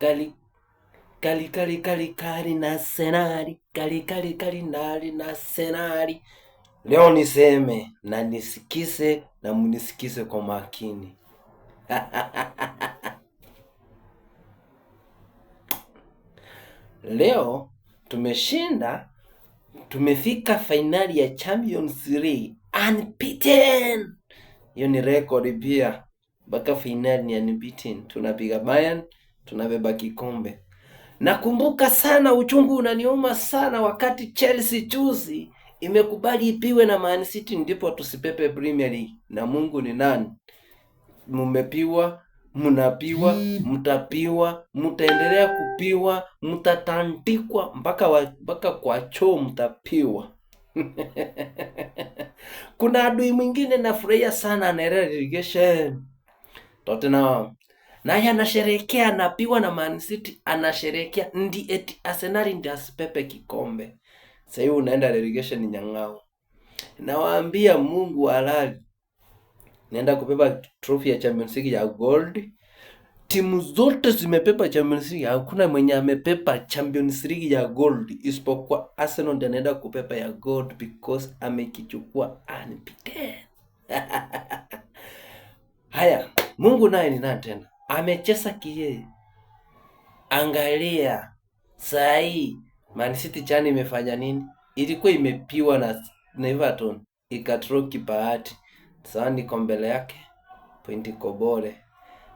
kali kali kali kali kali na senari, kali kali kali nali na senari. Leo niseme na nisikise na munisikise kwa makini. Leo tumeshinda, tumefika finali ya Champions League unbeaten. Hiyo ni record pia. Baka finali ni unbeaten. Tunapiga Bayern, tunabeba kikombe. Nakumbuka sana, uchungu unaniuma sana wakati Chelsea juzi imekubali ipiwe na Man City ndipo tusipepe Premier League. Na Mungu ni nani? Mumepiwa, mnapiwa, mtapiwa, mtaendelea kupiwa, mtatandikwa mpaka kwa choo mtapiwa. Kuna adui mwingine nafurahia sana, anaelea relegation. Tottenham naye anasherehekea, anapiwa na Man City, anasherehekea ndi eti Arsenal ndi asipepe kikombe. Sasa hiyo unaenda relegation nyang'ao. Nawaambia Mungu halali. Naenda kupepa trophy ya Champions League ya gold. Timu zote zimepepa Champions League, hakuna mwenye amepepa Champions League ya gold isipokuwa Arsenal ndiye anaenda kupepa ya gold because amekichukua unbeaten. Haya, Mungu naye ni nani tena? Amecheza kie. Angalia saa hii Man City jana imefanya nini? Ilikuwa imepiwa na Everton, ikatroki bahati. Sasa niko mbele yake, pointi kobole.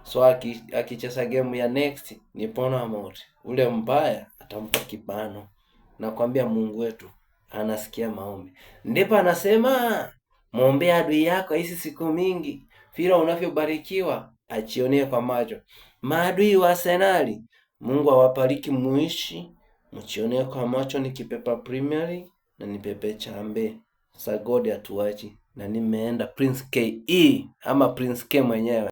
So akicheza game ya next ni Bournemouth, ule mbaya atampa kibano. Nakwambia Mungu wetu anasikia maombi. Ndipo anasema muombe adui yako hizi siku mingi. Vile unavyobarikiwa achionee kwa macho. Maadui wa Arsenal, Mungu awabariki muishi, mchionee kwa macho nikipepa Premier League na nipepe chambe. Sa God atuachi na nimeenda Prince KE ama Prince K mwenyewe.